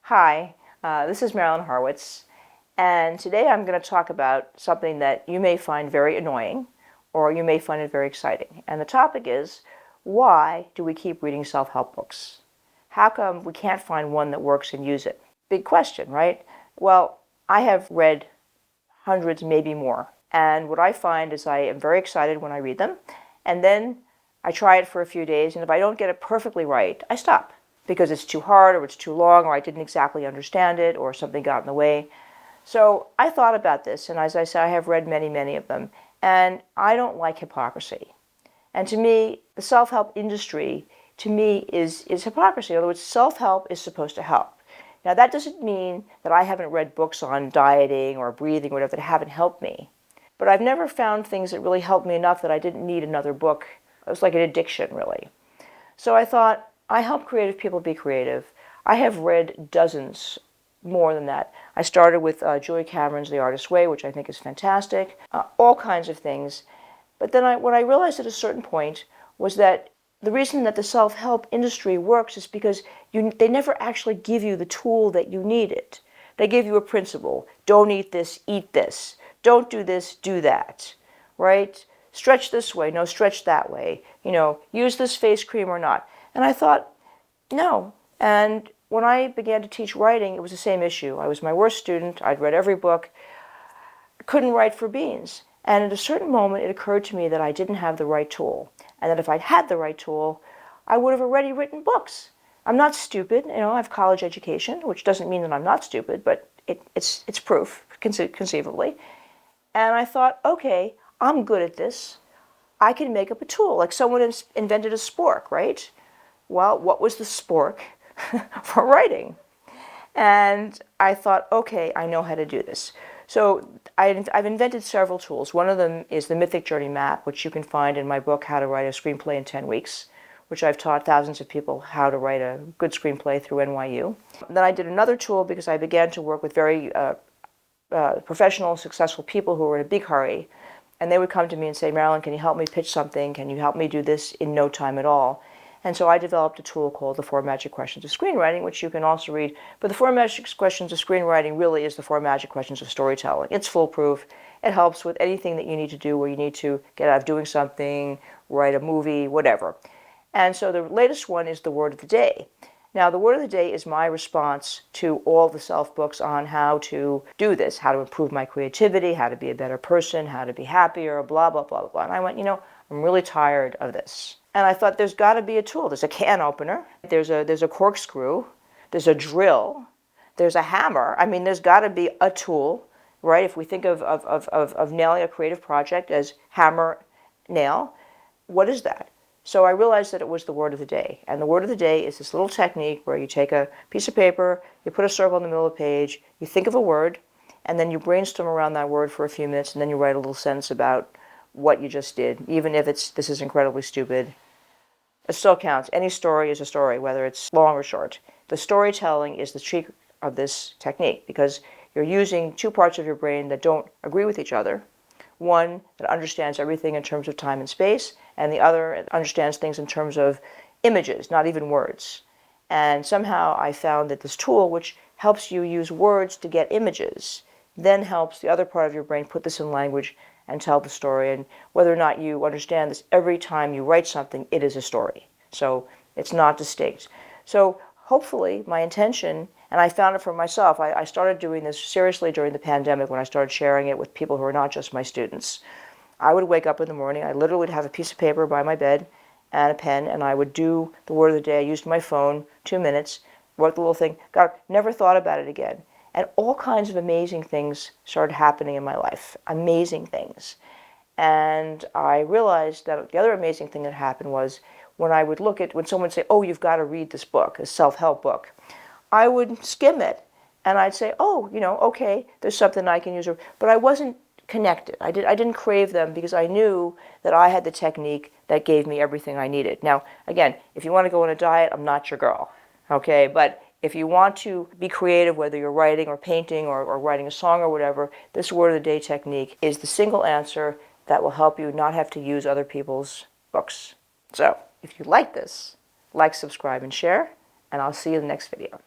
Hi, this is Marilyn Horowitz, and today I'm going to talk about something that you may find very annoying or you may find it very exciting. And the topic is, why do we keep reading self-help books? How come we can't find one that works and use it? Big question, right? Well, I have read hundreds, maybe more. And what I find is I am very excited when I read them, and then I try it for a few days, and if I don't get it perfectly right, I stop because it's too hard or it's too long or I didn't exactly understand it or something got in the way. So I thought about this, and as I said, I have read many, many of them, and I don't like hypocrisy. And to me, the self-help industry, to me, is hypocrisy. In other words, self-help is supposed to help. Now, that doesn't mean that I haven't read books on dieting or breathing or whatever that haven't helped me. But I've never found things that really helped me enough that I didn't need another book. It was like an addiction, really. So I thought, I help creative people be creative. I have read dozens, more than that. I started with Julie Cameron's The Artist's Way, which I think is fantastic, all kinds of things. But then what I realized at a certain point was that the reason that the self-help industry works is because they never actually give you the tool that you needed. They give you a principle. Don't eat this, eat this. Don't do this, do that, right? Stretch this way, no, stretch that way. Use this face cream or not. And I thought, no. And when I began to teach writing, it was the same issue. I was my worst student. I'd read every book. Couldn't write for beans. And at a certain moment, it occurred to me that I didn't have the right tool. And that if I'd had the right tool, I would have already written books. I'm not stupid. I have college education, which doesn't mean that I'm not stupid, but it's proof, conceivably. And I thought, okay, I'm good at this. I can make up a tool. Like someone invented a spork, right? Well, what was the spork for writing? And I thought, okay, I know how to do this. So I've invented several tools. One of them is the Mythic Journey Map, which you can find in my book, How to Write a Screenplay in 10 Weeks, which I've taught thousands of people how to write a good screenplay through NYU. Then I did another tool because I began to work with very professional, successful people who were in a big hurry. And they would come to me and say, Marilyn, can you help me pitch something? Can you help me do this in no time at all? And so I developed a tool called the 4 Magic Questions of Screenwriting, which you can also read. But the 4 Magic Questions of Screenwriting really is the 4 Magic Questions of Storytelling. It's foolproof. It helps with anything that you need to do where you need to get out of doing something, write a movie, whatever. And so the latest one is the Word of the Day. Now, the Word of the Day is my response to all the self-books on how to do this, how to improve my creativity, how to be a better person, how to be happier, blah, blah, blah, blah. And I went, I'm really tired of this. And I thought, there's got to be a tool. There's a can opener. There's a corkscrew. There's a drill. There's a hammer. I mean, there's got to be a tool, right? If we think of nailing a creative project as hammer, nail, what is that? So I realized that it was the Word of the Day. And the Word of the Day is this little technique where you take a piece of paper, you put a circle in the middle of the page, you think of a word, and then you brainstorm around that word for a few minutes, and then you write a little sentence about what you just did, even if this is incredibly stupid. It still counts. Any story is a story, whether it's long or short. The storytelling is the trick of this technique because you're using two parts of your brain that don't agree with each other. One that understands everything in terms of time and space, and the other understands things in terms of images, not even words. And somehow I found that this tool, which helps you use words to get images, then helps the other part of your brain put this in language and tell the story. And whether or not you understand this, every time you write something, it is a story. So it's not distinct. So hopefully my intention, and I found it for myself, I started doing this seriously during the pandemic when I started sharing it with people who are not just my students. I would wake up in the morning, I literally would have a piece of paper by my bed and a pen, and I would do the Word of the Day. I used my phone, 2 minutes, wrote the little thing, never thought about it again. And all kinds of amazing things started happening in my life, amazing things. And I realized that the other amazing thing that happened was when someone would say, oh, you've got to read this book, a self-help book, I would skim it and I'd say, oh, okay, there's something I can use. But I wasn't connected. I didn't crave them because I knew that I had the technique that gave me everything I needed. Now, again, if you want to go on a diet, I'm not your girl, okay? But if you want to be creative, whether you're writing or painting or writing a song or whatever, this Word of the Day technique is the single answer that will help you not have to use other people's books. So, if you like this, like, subscribe, and share, and I'll see you in the next video.